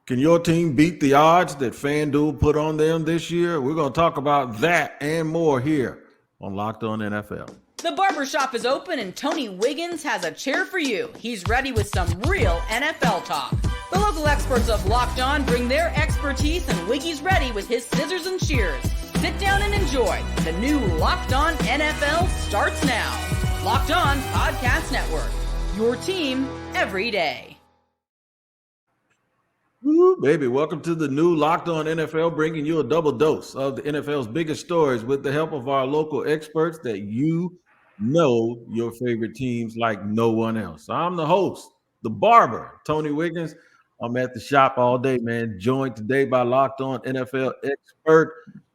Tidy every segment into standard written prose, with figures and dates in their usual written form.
Can your team beat the odds that FanDuel put on them this year? We're going to talk about that and more here on Locked On NFL. The barbershop is open and Tony Wiggins has a chair for you. He's ready with some real NFL talk. The local experts of Locked On bring their expertise and Wiggy's ready with his scissors and shears. Sit down and enjoy. The new Locked On NFL starts now. Locked On Podcast Network. Your team every day. Woo, baby, welcome to the new Locked On NFL, bringing you a double dose of the NFL's biggest stories with the help of our local experts that you know your favorite teams like no one else. I'm the host, the barber, Tony Wiggins. I'm at the shop all day, man, joined today by Locked On NFL expert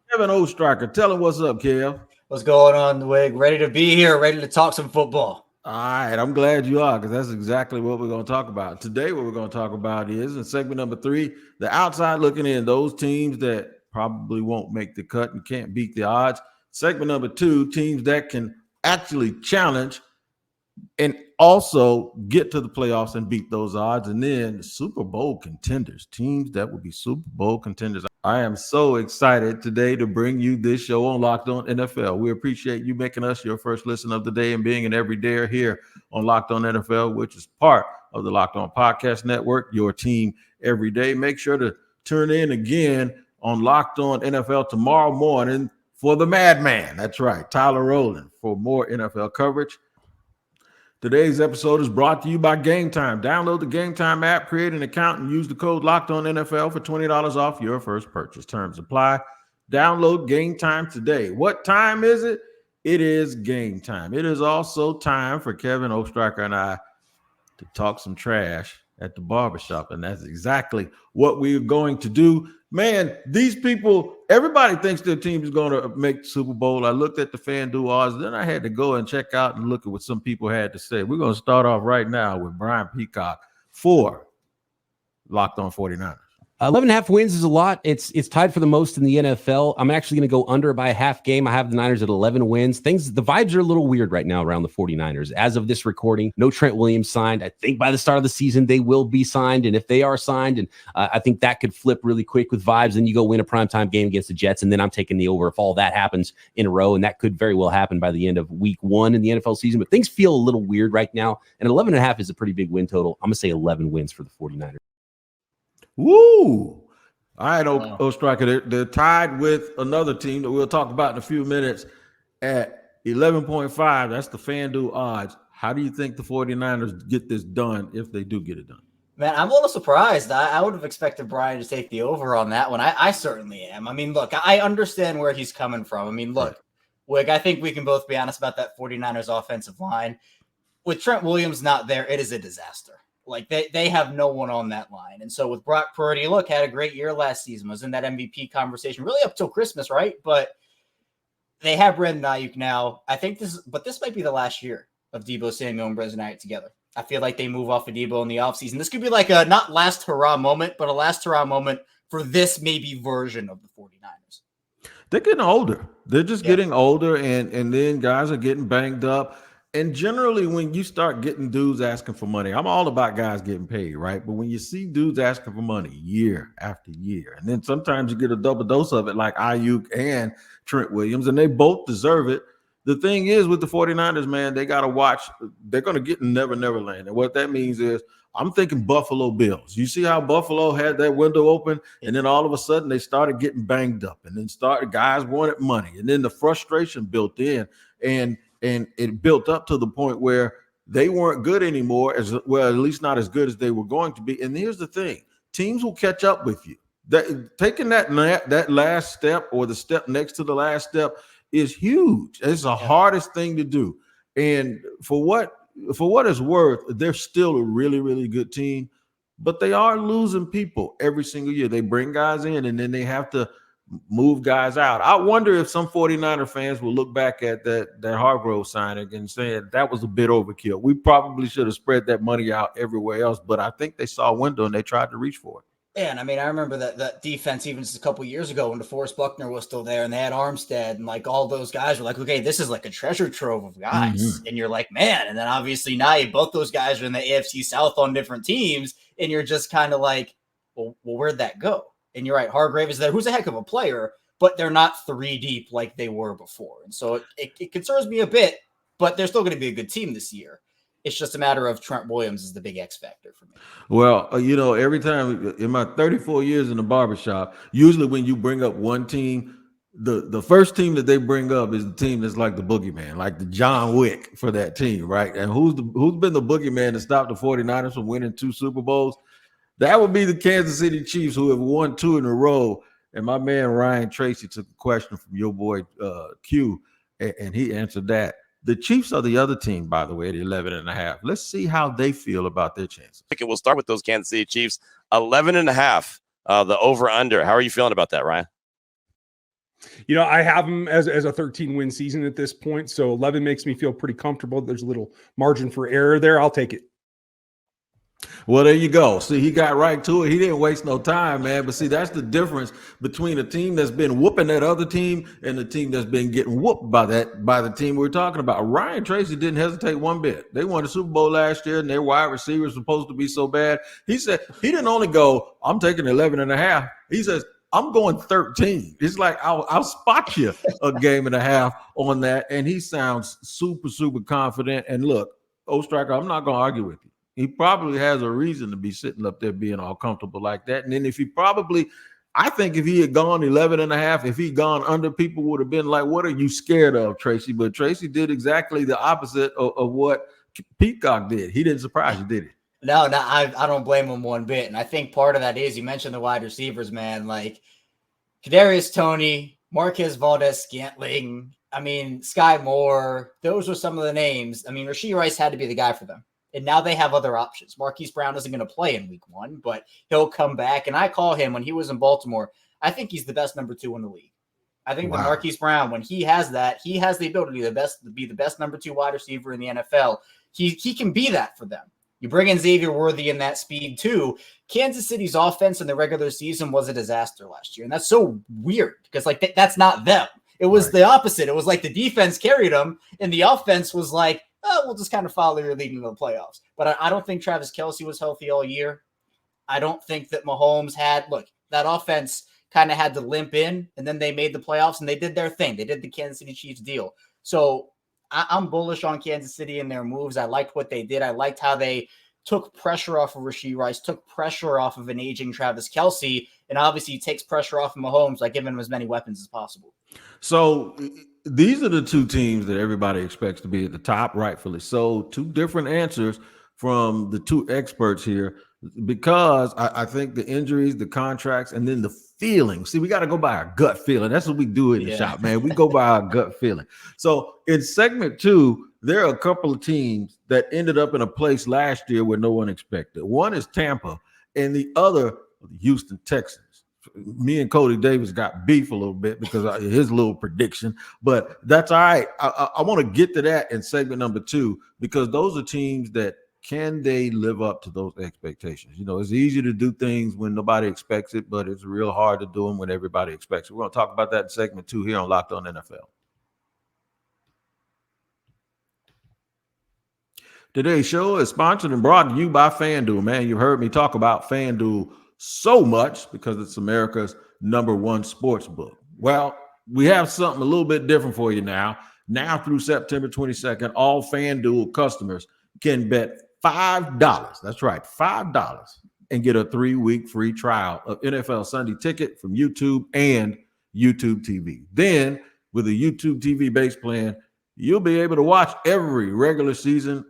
Kevin Oestreicher. Tell him what's up, Kev. What's going on, Wig? Ready to be here, ready to talk some football. All right, I'm glad you are, because that's exactly what we're going to talk about. Today, what we're going to talk about is, in segment number 3, the outside looking in, those teams that probably won't make the cut and can't beat the odds. Segment number 2, teams that can actually challenge and also get to the playoffs and beat those odds. And then Super Bowl contenders, teams that would be Super Bowl contenders. I am so excited today to bring you this show on Locked On NFL. We appreciate you making us your first listen of the day and being an everydayer here on Locked On NFL, which is part of the Locked On Podcast Network, your team every day. Make sure to turn in again on Locked On NFL tomorrow morning for the madman. That's right, Tyler Rowland, for more NFL coverage. Today's episode is brought to you by Gametime. Download the Gametime app, create an account, and use the code LOCKEDONNFL for $20 off your first purchase. Terms apply. Download Gametime today. What time is it? It is game time. It is also time for Kevin Oestreicher and I to talk some trash at the barbershop, and that's exactly what we're going to do. Man, these people, everybody thinks their team is going to make the Super Bowl. I looked at the FanDuel odds, then I had to go and check out and look at what some people had to say. We're going to start off right now with Brian Peacock for Locked On 49ers. 11.5 wins is a lot. It's tied for the most in the NFL. I'm actually going to go under by a half game. I have the Niners at 11 wins. The vibes are a little weird right now around the 49ers. As of this recording, no Trent Williams signed. I think by the start of the season, they will be signed. And if they are signed, and I think that could flip really quick with vibes, then you go win a primetime game against the Jets. And then I'm taking the over if all that happens in a row. And that could very well happen by the end of week 1 in the NFL season. But things feel a little weird right now. And 11.5 is a pretty big win total. I'm going to say 11 wins for the 49ers. Woo! All right, Oestreicher, they're tied with another team that we'll talk about in a few minutes at 11.5. That's the FanDuel odds. How do you think the 49ers get this done if they do get it done? Man, I'm a little surprised. I would have expected Brian to take the over on that one. I certainly am. I mean, look, I understand where he's coming from. I mean, look, Wig, I think we can both be honest about that 49ers offensive line. With Trent Williams not there, it is a disaster. Like they have no one on that line. And so with Brock Purdy, look, had a great year last season, was in that MVP conversation really up till Christmas, right? But they have Brandon Ayuk now. I think this might be the last year of Deebo Samuel and Brandon Ayuk together. I feel like they move off of Deebo in the offseason. This could be like a not last hurrah moment, but a last hurrah moment for this maybe version of the 49ers. They're getting older. They're just getting older, and then guys are getting banged up. And generally, when you start getting dudes asking for money, I'm all about guys getting paid, right? But when you see dudes asking for money year after year, and then sometimes you get a double dose of it like Ayuk and Trent Williams, and they both deserve it. The thing is with the 49ers, man, they got to watch. They're going to get in Never Land. And what that means is I'm thinking Buffalo Bills. You see how Buffalo had that window open, and then all of a sudden they started getting banged up, and then guys wanted money, and then the frustration built in, and it built up to the point where they weren't good anymore, as well, at least not as good as they were going to be. And here's the thing: teams will catch up with you. Taking that last step or the step next to the last step is huge. It's the hardest thing to do. And for what it's worth, they're still a really, really good team, but they are losing people every single year. They bring guys in, and then they have to move guys out. I wonder if some 49er fans will look back at that Hargrove signing and say that was a bit overkill. We probably should have spread that money out everywhere else, but I think they saw a window and they tried to reach for it. Yeah, and I mean, I remember that defense even just a couple years ago when DeForest Buckner was still there and they had Armstead and like all those guys were like, okay, this is like a treasure trove of guys. And you're like, man, and then obviously now both those guys are in the AFC South on different teams and you're just kind of like, Well, where'd that go? And you're right, Hargrave is there, who's a heck of a player, but they're not 3 deep like they were before. And so it concerns me a bit, but they're still going to be a good team this year. It's just a matter of Trent Williams is the big X factor for me. Well, every time in my 34 years in the barbershop, usually when you bring up one team, the first team that they bring up is the team that's like the boogeyman, like the John Wick for that team, right? And who's been the boogeyman to stop the 49ers from winning 2 Super Bowls? That would be the Kansas City Chiefs, who have won 2 in a row. And my man Ryan Tracy took a question from your boy Q, and he answered that. The Chiefs are the other team, by the way, at 11.5. Let's see how they feel about their chances. We'll start with those Kansas City Chiefs, 11.5, the over-under. How are you feeling about that, Ryan? I have them as a 13-win season at this point, so 11 makes me feel pretty comfortable. There's a little margin for error there. I'll take it. Well, there you go. See, he got right to it. He didn't waste no time, man. But see, that's the difference between a team that's been whooping that other team and the team that's been getting whooped by the team we're talking about. Ryan Tracy didn't hesitate one bit. They won the Super Bowl last year, and their wide receivers were supposed to be so bad. He said he didn't only go, I'm taking 11.5. He says, I'm going 13. It's like I'll spot you a game and a half on that. And he sounds super, super confident. And look, Oestreicher, I'm not going to argue with you. He probably has a reason to be sitting up there being all comfortable like that. And then I think if he had gone 11.5, if he'd gone under, people would have been like, what are you scared of, Tracy? But Tracy did exactly the opposite of what Peacock did. He didn't surprise you, did he? No, I don't blame him one bit. And I think part of that is, you mentioned the wide receivers, man, like Kadarius Toney, Marquez Valdes-Scantling, Sky Moore. Those were some of the names. Rashee Rice had to be the guy for them. And now they have other options. Marquise Brown isn't going to play in week 1, but he'll come back. And I call him, when he was in Baltimore, I think he's the best number 2 in the league. I think that Marquise Brown, when he has that, he has the ability to be the best number 2 wide receiver in the NFL. He can be that for them. You bring in Xavier Worthy in that speed too. Kansas City's offense in the regular season was a disaster last year. And that's so weird because that's not them. It was the opposite. It was like the defense carried them and the offense was like, oh, we'll just kind of follow your lead into the playoffs. But I don't think Travis Kelce was healthy all year. I don't think that Mahomes that offense kind of had to limp in, and then they made the playoffs, and they did their thing. They did the Kansas City Chiefs deal. So I'm bullish on Kansas City and their moves. I liked what they did. I liked how they took pressure off of Rashee Rice, took pressure off of an aging Travis Kelce, and obviously takes pressure off of Mahomes by giving him as many weapons as possible. So these are the 2 teams that everybody expects to be at the top, rightfully so. 2 different answers from the 2 experts here, because I think the injuries, the contracts, and then the feeling. See, we got to go by our gut feeling. That's what we do in the shop, man. We go by our gut feeling. So in segment 2, there are a couple of teams that ended up in a place last year where no one expected. One is Tampa, and the other, the Houston Texans. Me and Cody Davis got beef a little bit because of his little prediction, but that's all right. I want to get to that in segment number 2, because those are teams that can they live up to those expectations? It's easy to do things when nobody expects it, but it's real hard to do them when everybody expects it. We're going to talk about that in segment 2 here on Locked On NFL. Today's show is sponsored and brought to you by FanDuel. Man, you've heard me talk about FanDuel so much because it's America's #1 sports book. Well, we have something a little bit different for you now. Now through September 22nd, all FanDuel customers can bet $5. That's right, $5, and get a 3-week free trial of NFL Sunday Ticket from YouTube and YouTube TV. Then, with a YouTube TV base plan, you'll be able to watch every regular season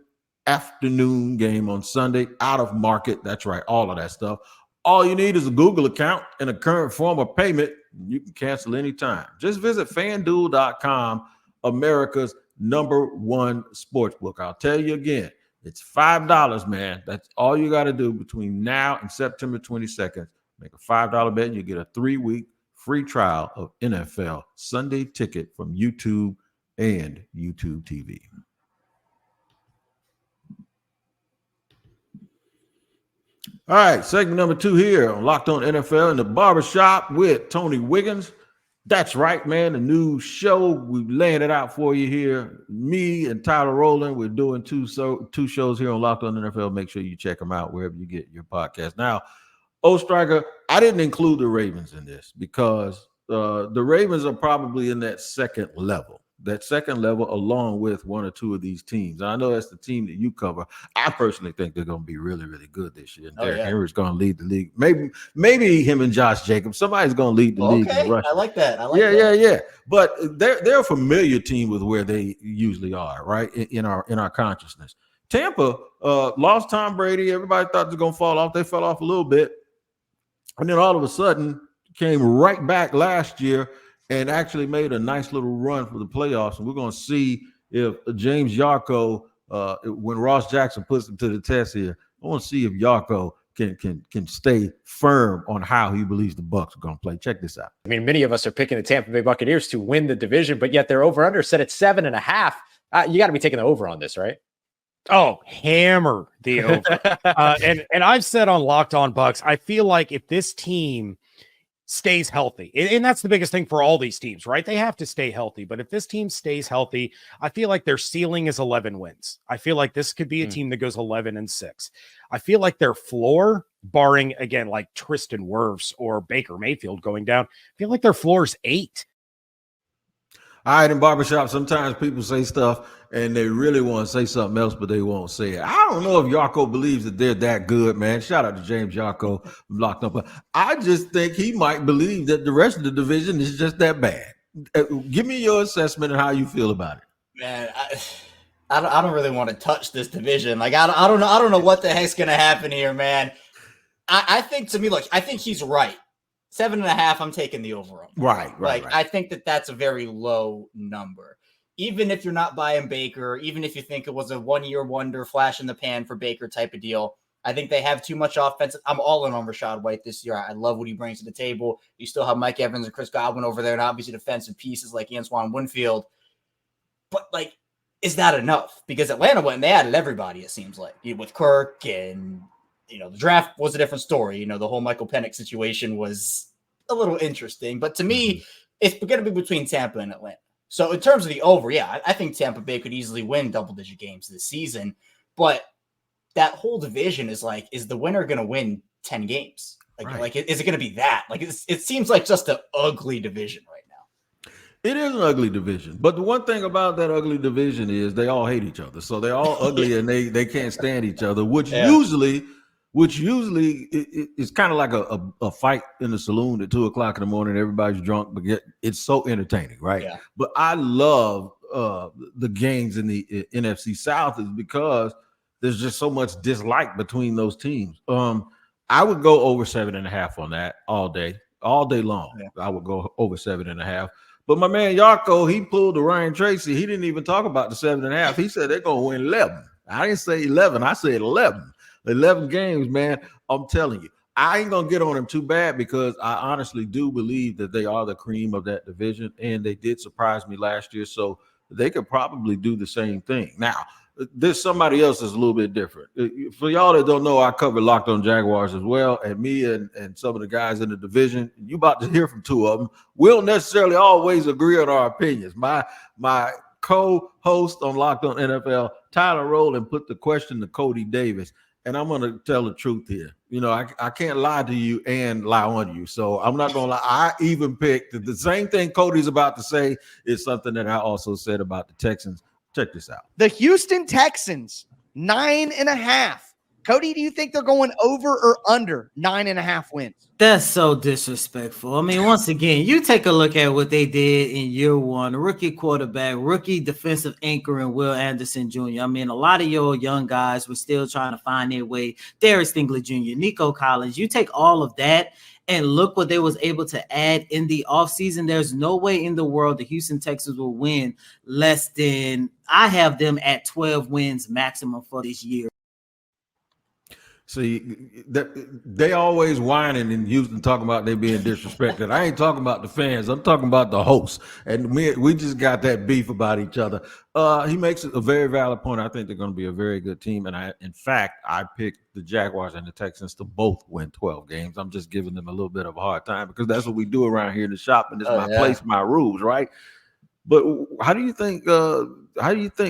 afternoon game on Sunday out of market. That's right, all of that stuff. All you need is a Google account and a current form of payment. You can cancel anytime. Just visit FanDuel.com, America's #1 sportsbook. I'll tell you again, it's $5, man. That's all you got to do between now and September 22nd. Make a $5 bet and you get a 3-week free trial of NFL Sunday Ticket from YouTube and YouTube TV. All right, segment number 2 here on Locked On NFL in the barbershop with Tony Wiggins. That's right, man. The new show, we're laying it out for you here. Me and Tyler Rowland, we're doing two shows here on Locked On NFL. Make sure you check them out wherever you get your podcast. Now, Oestreicher, I didn't include the Ravens in this because the Ravens are probably in that second level along with one or two of these teams. I know that's the team that you cover. I personally think they're going to be really, really good this year. And Derrick Henry's going to lead the league. Maybe him and Josh Jacobs. Somebody's going to lead the league in rushing. I like that. Yeah. But they're a familiar team with where they usually are, right? In our consciousness. Tampa lost Tom Brady. Everybody thought they were going to fall off. They fell off a little bit. And then all of a sudden came right back last year and actually made a nice little run for the playoffs. And we're going to see if James Yarko, when Ross Jackson puts him to the test here, I want to see if Yarko can stay firm on how he believes the Bucs are going to play. Check this out. I mean, many of us are picking the Tampa Bay Buccaneers to win the division, but yet their over-under set at 7.5. You got to be taking the over on this, right? Oh, hammer the over. And I've said on Locked On Bucks, I feel like if this team stays healthy, and that's the biggest thing for all these teams, right? They have to stay healthy. But if this team stays healthy, I feel like their ceiling is 11 wins. I feel like this could be a team that goes 11-6. I feel like their floor, barring again, like Tristan Wirfs or Baker Mayfield going down, I feel like their floor is 8. All right, in barbershop, sometimes people say stuff and they really want to say something else, but they won't say it. I don't know if Yarko believes that they're that good, man. Shout out to James Yarko, Locked Up. I just think he might believe that the rest of the division is just that bad. Give me your assessment and how you feel about it. Man, I don't really want to touch this division. Like I don't know what the heck's gonna happen here, man. I think to me, look, I think he's right. 7.5, I'm taking the over. Right. I think that's a very low number. Even if you're not buying Baker, even if you think it was a one-year wonder, flash in the pan for Baker type of deal, I think they have too much offense. I'm all in on Rachaad White this year. I love what he brings to the table. You still have Mike Evans and Chris Godwin over there, and obviously defensive pieces like Antoine Winfield. But, like, is that enough? Because Atlanta went and they added everybody, it seems like, with Kirk and – the draft was a different story. The whole Michael Penix situation was a little interesting. But to me, it's going to be between Tampa and Atlanta. So in terms of the over, yeah, I think Tampa Bay could easily win double-digit games this season. But that whole division is like, is the winner going to win 10 games? Like, is it going to be that? Like, it seems like just an ugly division right now. It is an ugly division. But the one thing about that ugly division is they all hate each other. So they're all ugly and they can't stand each other, which usually is kind of like a fight in the saloon at 2:00 in the morning. Everybody's drunk, but it's so entertaining, right? Yeah. But I love the games in the NFC South is because there's just so much dislike between those teams. I would go over 7.5 on that all day long. Yeah. I would go over 7.5. But my man Yarko, he pulled the Ryan Tracy. He didn't even talk about the 7.5. He said they're going to win 11. I didn't say 11. I said 11. 11 games, man. I'm telling you, I ain't going to get on them too bad because I honestly do believe that they are the cream of that division, and they did surprise me last year, so they could probably do the same thing. Now, there's somebody else that's a little bit different. For y'all that don't know, I cover Locked On Jaguars as well, and me and some of the guys in the division, you about to hear from two of them. We don't necessarily always agree on our opinions. My co-host on Locked On NFL, Tyler Rowland, put the question to Cody Davis. And I'm going to tell the truth here. I can't lie to you and lie on you. So I'm not going to lie. I even picked the same thing Cody's about to say is something that I also said about the Texans. Check this out. The Houston Texans, 9.5. Cody, do you think they're going over or under 9.5 wins? That's so disrespectful. I mean, once again, you take a look at what they did in year one. Rookie quarterback, rookie defensive anchor in Will Anderson Jr. I mean, a lot of your young guys were still trying to find their way. Darius Stingley Jr., Nico Collins. You take all of that and look what they was able to add in the offseason. There's no way in the world the Houston Texans will win less than – I have them at 12 wins maximum for this year. See, they always whining in Houston talking about they being disrespected. I ain't talking about the fans. I'm talking about the hosts. And we just got that beef about each other. He makes a very valid point. I think they're going to be a very good team. And in fact, I picked the Jaguars and the Texans to both win 12 games. I'm just giving them a little bit of a hard time because that's what we do around here in the shop. And it's my place, my rules, right? But how do you think?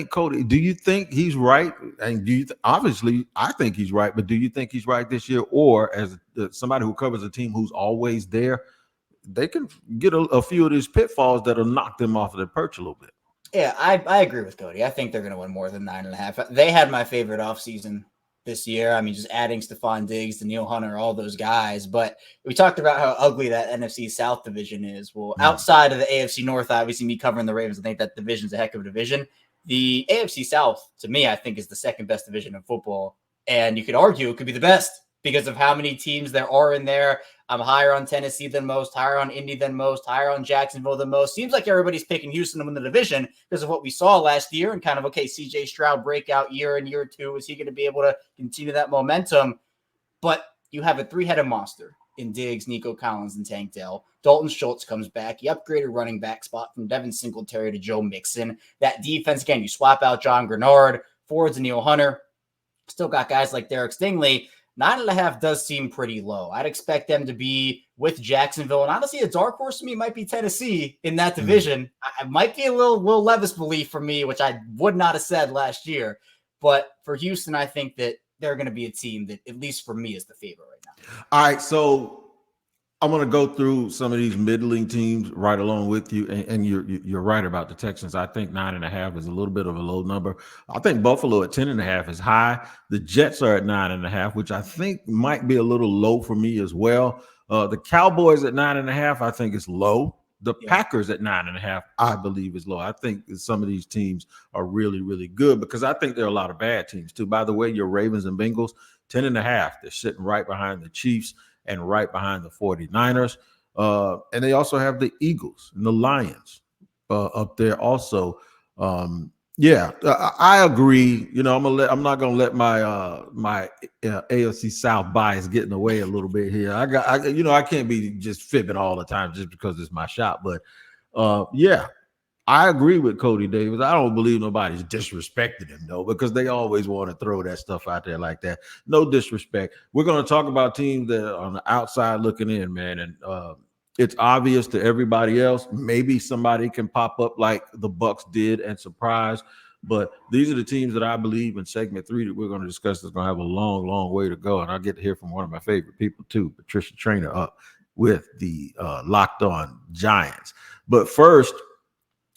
Cody? Do you think he's right? And do you obviously? I think he's right. But do you think he's right this year? Or as somebody who covers a team who's always there, they can get a few of these pitfalls that'll knock them off of their perch a little bit. Yeah, I agree with Cody. I think they're going to win more than 9.5. They had my favorite offseason this year. I mean, just adding Stephon Diggs, Danielle Hunter, all those guys. But we talked about how ugly that NFC South division is. Well, outside of the AFC North, obviously me covering the Ravens, I think that division's a heck of a division. The AFC South, to me, I think is the second best division in football. And you could argue it could be the best because of how many teams there are in there. I'm higher on Tennessee than most, higher on Indy than most, higher on Jacksonville than most. Seems like everybody's picking Houston to win the division because of what we saw last year and kind of, okay, CJ Stroud breakout year in year two. Is he going to be able to continue that momentum? But you have a three-headed monster in Diggs, Nico Collins, and Tank Dell. Dalton Schultz comes back. You upgraded running back spot from Devin Singletary to Joe Mixon. That defense, again, you swap out John Grenard, forwards Danielle Hunter. Still got guys like Derek Stingley. 9.5 does seem pretty low. I'd expect them to be with Jacksonville. And honestly, a dark horse to me might be Tennessee in that division. I might be a little Levis belief for me, which I would not have said last year. But for Houston, I think that they're going to be a team that, at least for me, is the favorite right now. All right, so I'm going to go through some of these middling teams right along with you, and you're right about the Texans. I think 9.5 is a little bit of a low number. I think Buffalo at 10.5 is high. The Jets are at 9.5, which I think might be a little low for me as well. The Cowboys at 9.5, I think is low. The Packers at 9.5, I believe is low. I think some of these teams are really, really good because I think there are a lot of bad teams too. By the way, your Ravens and Bengals, 10.5. They're sitting right behind the Chiefs and right behind the 49ers. And they also have the Eagles and the Lions up there also. I agree. You know, I'm not gonna let my AFC South bias get in the way a little bit here. I can't be just fibbing all the time just because it's my shop. But I agree with Cody Davis. I don't believe nobody's disrespecting him, though, because they always want to throw that stuff out there like that. No disrespect. We're going to talk about teams that are on the outside looking in, man. And it's obvious to everybody else. Maybe somebody can pop up like the Bucs did and surprise. But these are the teams that I believe in segment 3 that we're going to discuss that's going to have a long, long way to go. And I'll get to hear from one of my favorite people, too, Patricia Traynor, up with the Locked On Giants. But first,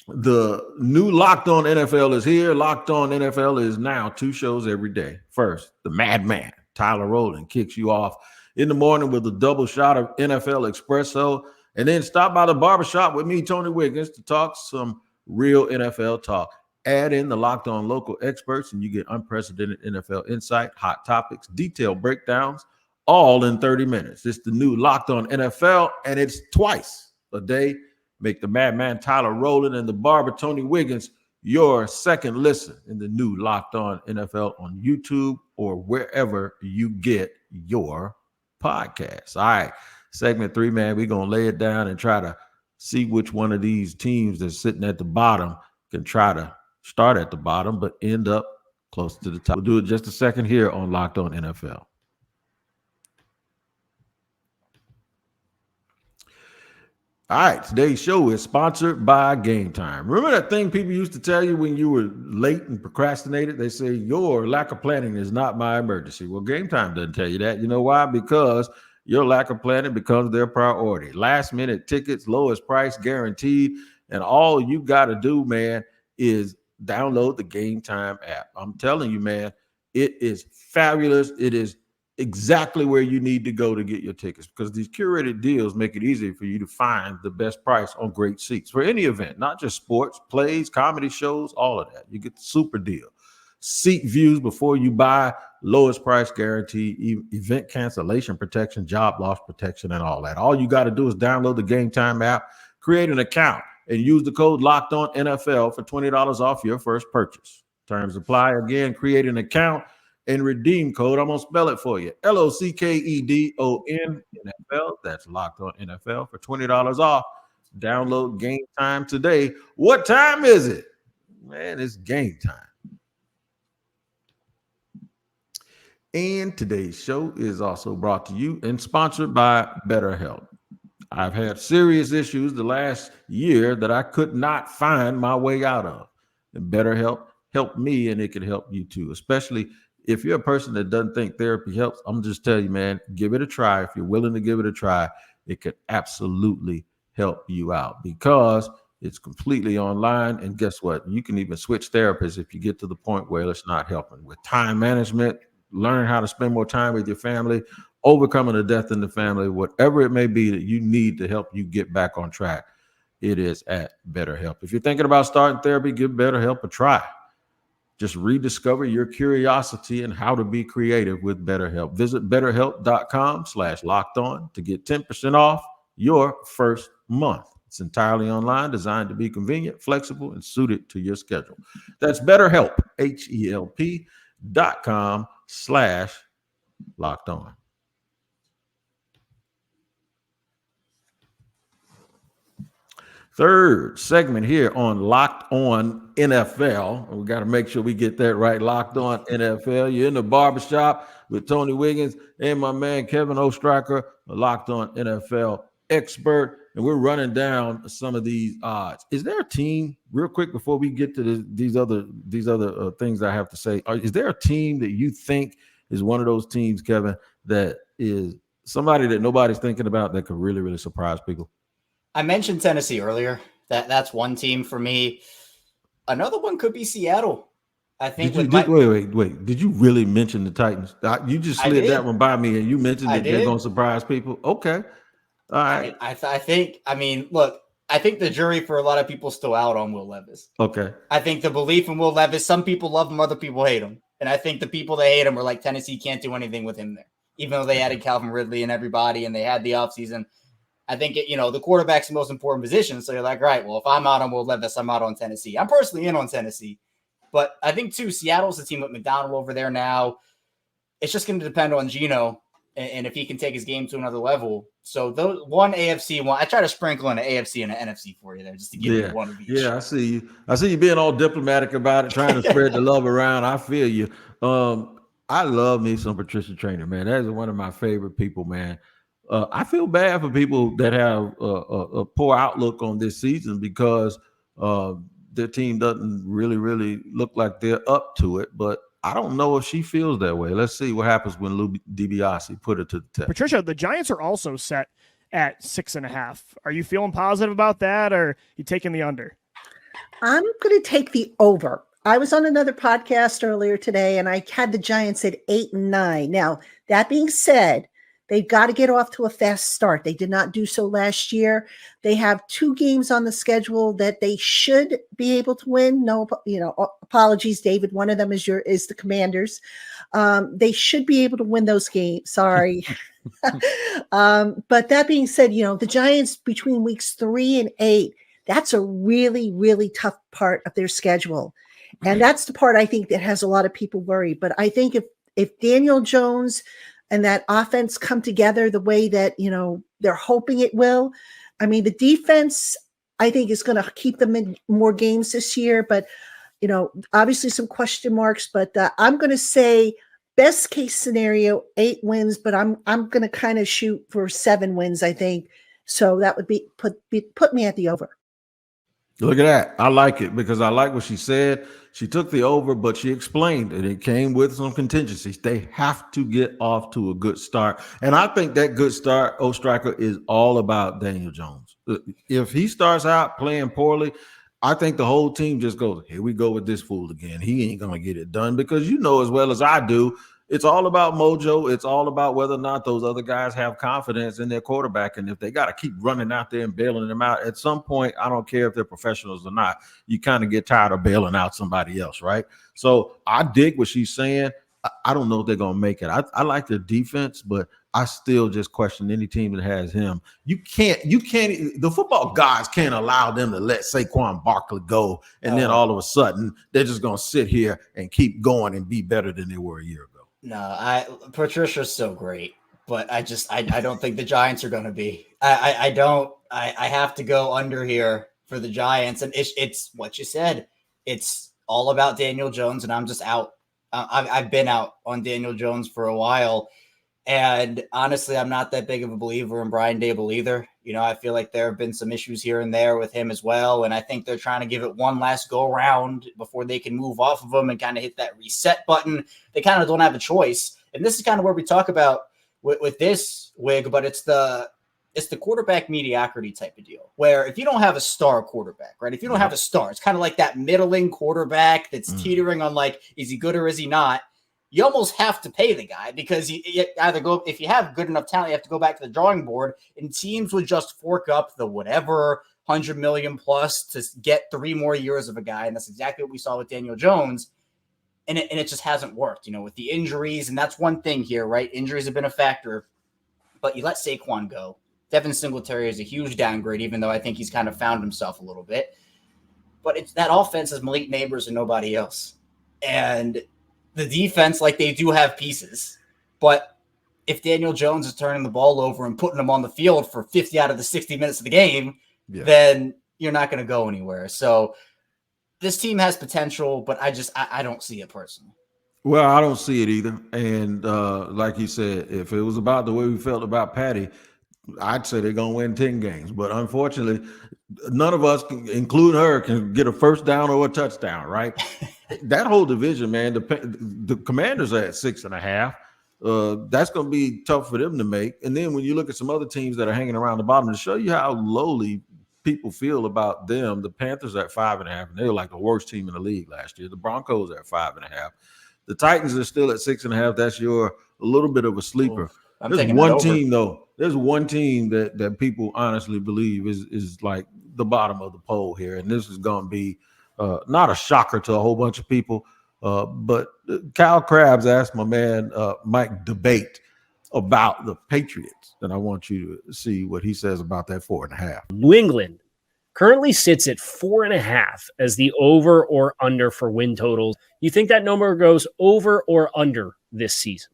the new Locked On NFL is here. Locked On NFL is now 2 shows every day. First, the madman, Tyler Rowland, kicks you off in the morning with a double shot of NFL espresso. And then stop by the barbershop with me, Tony Wiggins, to talk some real NFL talk. Add in the Locked On local experts, and you get unprecedented NFL insight, hot topics, detailed breakdowns, all in 30 minutes. It's the new Locked On NFL, and it's twice a day. Make the madman Tyler Rowland and the barber Tony Wiggins your second listen in the new Locked On NFL on YouTube or wherever you get your podcasts. All right, segment 3, man, we're going to lay it down and try to see which one of these teams that's sitting at the bottom can try to start at the bottom but end up close to the top. We'll do it just a second here on Locked On NFL. All right, today's show is sponsored by Gametime. Remember that thing people used to tell you when you were late and procrastinated? They say, your lack of planning is not my emergency. Well, Gametime doesn't tell you that. You know why? Because your lack of planning becomes their priority. Last minute tickets, lowest price guaranteed. And all you got to do, man, is download the Gametime app. I'm telling you, man, it is fabulous. It is exactly where you need to go to get your tickets because these curated deals make it easy for you to find the best price on great seats for any event, not just sports, plays, comedy shows, all of that. You get the super deal. Seat views before you buy, lowest price guarantee, event cancellation protection, job loss protection, and all that. All you got to do is download the Gametime app, create an account, and use the code LOCKEDONNFL for $20 off your first purchase. Terms apply. Again, create an account and redeem code. I'm going to spell it for you. LOCKEDON NFL. That's Locked On NFL for $20 off. Download Gametime today. What time is it? Man, it's game time. And today's show is also brought to you and sponsored by BetterHelp. I've had serious issues the last year that I could not find my way out of. And BetterHelp helped me, and it could help you too, especially if you're a person that doesn't think therapy helps. I'm just telling you, man, give it a try. If you're willing to give it a try, it could absolutely help you out because it's completely online. And guess what? You can even switch therapists if you get to the point where it's not helping. With time management, learn how to spend more time with your family, overcoming a death in the family, whatever it may be that you need to help you get back on track, it is at BetterHelp. If you're thinking about starting therapy, give BetterHelp a try. Just rediscover your curiosity and how to be creative with BetterHelp. Visit BetterHelp.com/lockedon to get 10% off your first month. It's entirely online, designed to be convenient, flexible, and suited to your schedule. That's BetterHelp, HELP.com/lockedon. Third segment here on Locked On NFL. We got to make sure we get that right. Locked On NFL. You're in the barbershop with Tony Wiggins and my man Kevin Oestreicher, a Locked On NFL expert. And we're running down some of these odds. Is there a team, real quick before we get to these other things I have to say, is there a team that you think is one of those teams, Kevin, that is somebody that nobody's thinking about that could really, really surprise people? I mentioned Tennessee earlier. That's one team for me. Another one could be Seattle. I think. Wait. Did you really mention the Titans? You just slid that one by me, and you mentioned that they're going to surprise people. Okay, all right. I think. I mean, look. I think the jury for a lot of people is still out on Will Levis. Okay. I think the belief in Will Levis. Some people love him, other people hate him, and I think the people that hate him are like Tennessee can't do anything with him there, even though they added Calvin Ridley and everybody, and they had the offseason. I think, the quarterback's the most important position. So you're like, right, well, if I'm out on Will Levis, I'm out on Tennessee. I'm personally in on Tennessee. But I think, too, Seattle's the team with McDonald over there now. It's just going to depend on Geno and if he can take his game to another level. So those one AFC, one, I try to sprinkle in an AFC and an NFC for you there just to give you one of each. Yeah, I see you. I see you being all diplomatic about it, trying to spread the love around. I feel you. I love me some Patricia Traynor, man. That is one of my favorite people, man. I feel bad for people that have a poor outlook on this season because their team doesn't really look like they're up to it. But I don't know if she feels that way. Let's see what happens when Lou DiBiase put it to the test. Patricia, the Giants are also set at 6.5. Are you feeling positive about that, or are you taking the under? I'm going to take the over. I was on another podcast earlier today, and I had the Giants at 8-9. Now, that being said, they've got to get off to a fast start. They did not do so last year. They have 2 games on the schedule that they should be able to win. No, apologies, David. One of them is the Commanders. They should be able to win those games. Sorry. But that being said, the Giants between weeks 3 and 8, that's a really, really tough part of their schedule. And that's the part I think that has a lot of people worried. But I think if Daniel Jones and that offense come together the way that, they're hoping it will. I mean, the defense, I think, is going to keep them in more games this year, but, obviously some question marks, but I'm going to say best case scenario, 8 wins, but I'm going to kind of shoot for 7 wins, I think. So that would be put me at the over. Look at that. I like it because I like what she said. She took the over, but she explained that it came with some contingencies. They have to get off to a good start. And I think that good start, Oestreicher, is all about Daniel Jones. If he starts out playing poorly, I think the whole team just goes, here we go with this fool again. He ain't going to get it done because as well as I do, it's all about mojo. It's all about whether or not those other guys have confidence in their quarterback. And if they got to keep running out there and bailing them out, at some point, I don't care if they're professionals or not, you kind of get tired of bailing out somebody else, right? So I dig what she's saying. I don't know if they're going to make it. I like their defense, but I still just question any team that has him. You can't, the football gods can't allow them to let Saquon Barkley go. And then all of a sudden they're just going to sit here and keep going and be better than they were a year ago. No, Patricia's so great, but I don't think the Giants are going to be. I have to go under here for the Giants, and it's what you said. It's all about Daniel Jones, and I'm just out. I've been out on Daniel Jones for a while, and honestly, I'm not that big of a believer in Brian Dable either. You know, I feel like there have been some issues here and there with him as well. And I think they're trying to give it one last go around before they can move off of him and kind of hit that reset button. They kind of don't have a choice. And this is kind of where we talk about with this Wig, but it's the quarterback mediocrity type of deal, where if you don't have a star quarterback, right? If you don't have a star, it's kind of like that middling quarterback that's teetering on like, is he good or is he not? You almost have to pay the guy because you either go, if you have good enough talent, you have to go back to the drawing board, and teams would just fork up the whatever 100 million plus to get 3 more years of a guy. And that's exactly what we saw with Daniel Jones. And it just hasn't worked, you know, with the injuries. And that's one thing here, right? Injuries have been a factor, but you let Saquon go. Devin Singletary is a huge downgrade, even though I think he's kind of found himself a little bit. But it's that offense is Malik Neighbors and nobody else. And the defense, like, they do have pieces. But if Daniel Jones is turning the ball over and putting them on the field for 50 out of the 60 minutes of the game, then you're not going to go anywhere. So this team has potential, but I don't see it personally. Well, I don't see it either. And like you said, if it was about the way we felt about Patty, I'd say they're going to win 10 games. But unfortunately, none of us, including her, can get a first down or a touchdown, right? That whole division, man, the Commanders are at 6.5. That's going to be tough for them to make. And then when you look at some other teams that are hanging around the bottom, to show you how lowly people feel about them, the Panthers are at 5.5, and they were like the worst team in the league last year. The Broncos are at 5.5. The Titans are still at 6.5. That's a little bit of a sleeper. There's one team, though. There's one team that people honestly believe is like the bottom of the pole here, and this is going to be not a shocker to a whole bunch of people. But Kyle Krabs asked my man Mike Debate about the Patriots, and I want you to see what he says about that 4.5. New England currently sits at 4.5 as the over or under for win totals. You think that number goes over or under this season?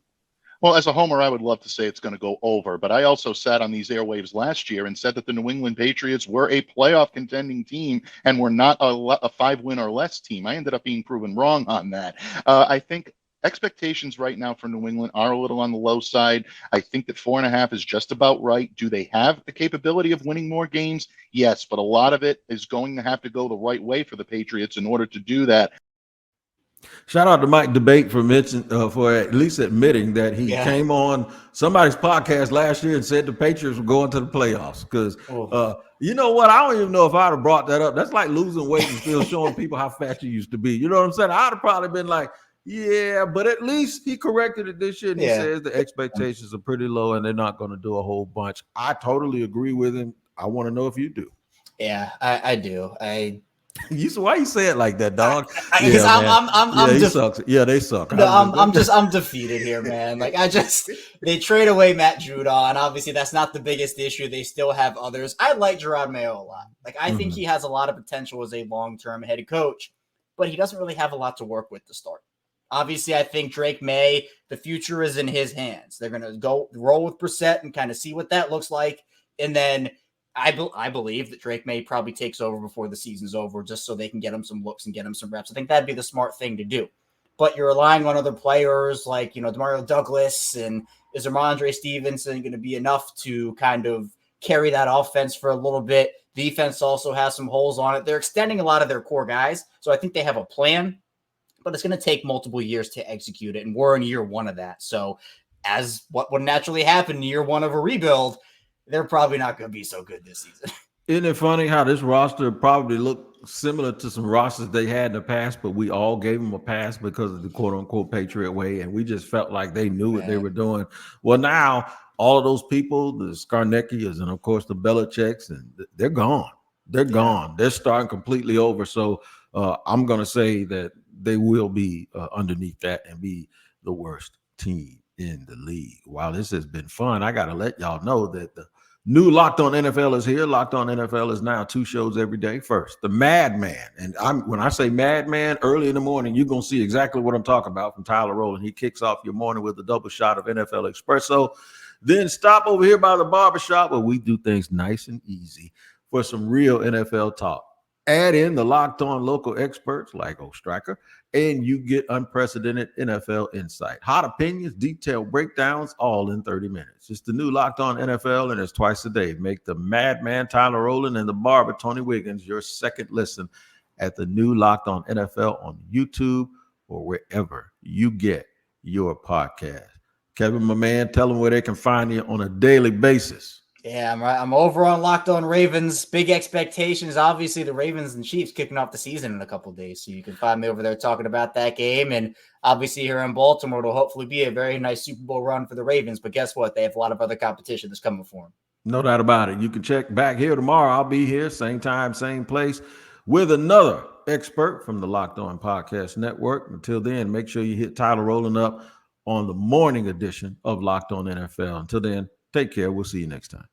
Well, as a homer, I would love to say it's going to go over, but I also sat on these airwaves last year and said that the New England Patriots were a playoff contending team and were not a 5-win or less team. I ended up being proven wrong on that. I think expectations right now for New England are a little on the low side. I think that 4.5 is just about right. Do they have the capability of winning more games? Yes, but a lot of it is going to have to go the right way for the Patriots in order to do that. Shout out to Mike Debate for at least admitting that he came on somebody's podcast last year and said the Patriots were going to the playoffs. Because you know what? I don't even know if I'd have brought that up. That's like losing weight and still showing people how fat you used to be. You know what I'm saying? I'd have probably been like, yeah, but at least he corrected it this year. And he says the expectations are pretty low and they're not going to do a whole bunch. I totally agree with him. I want to know if you do. Yeah, I do. Why you say it like that, dog? He sucks. Yeah, they suck. No, I'm defeated here, man. Like they trade away Matt Judon. Obviously, that's not the biggest issue. They still have others. I like Gerard Mayo a lot. Like I think he has a lot of potential as a long-term head coach, but he doesn't really have a lot to work with to start. Obviously, I think Drake May, the future is in his hands. They're going to go roll with Brissett and kind of see what that looks like, and then I believe that Drake May probably takes over before the season's over just so they can get him some looks and get him some reps. I think that'd be the smart thing to do. But you're relying on other players like, Demario Douglas, and is Ramondre Stevenson going to be enough to kind of carry that offense for a little bit? Defense also has some holes on it. They're extending a lot of their core guys, so I think they have a plan, but it's going to take multiple years to execute it, and we're in year one of that. So as what would naturally happen in year one of a rebuild, they're probably not going to be so good this season. Isn't it funny how this roster probably looked similar to some rosters they had in the past, but we all gave them a pass because of the quote-unquote Patriot way, and we just felt like they knew what they were doing. Well, now all of those people, the Skarneckias and, of course, the Belichicks, and they're gone. They're gone. They're starting completely over. So I'm going to say that they will be underneath that and be the worst team in the league. While this has been fun, I got to let y'all know that the new Locked On NFL is here. Locked On NFL is now 2 shows every day. First, the Madman. And when I say Madman, early in the morning, you're going to see exactly what I'm talking about from Tyler Rowland. He kicks off your morning with a double shot of NFL Espresso. Then stop over here by the barbershop where we do things nice and easy for some real NFL talk. Add in the Locked On local experts like Oestreicher, and you get unprecedented NFL insight. Hot opinions, detailed breakdowns, all in 30 minutes. It's the new Locked On NFL, and it's twice a day. Make the madman Tyler Rowland and the barber Tony Wiggins your second listen at the new Locked On NFL on YouTube or wherever you get your podcast. Kevin, my man, tell them where they can find you on a daily basis. Yeah, I'm right. I'm over on Locked On Ravens. Big expectations. Obviously, the Ravens and Chiefs kicking off the season in a couple of days. So you can find me over there talking about that game. And obviously here in Baltimore, it'll hopefully be a very nice Super Bowl run for the Ravens. But guess what? They have a lot of other competition that's coming for them. No doubt about it. You can check back here tomorrow. I'll be here, same time, same place, with another expert from the Locked On Podcast Network. Until then, make sure you hit Tyler Rowland up on the morning edition of Locked On NFL. Until then, take care. We'll see you next time.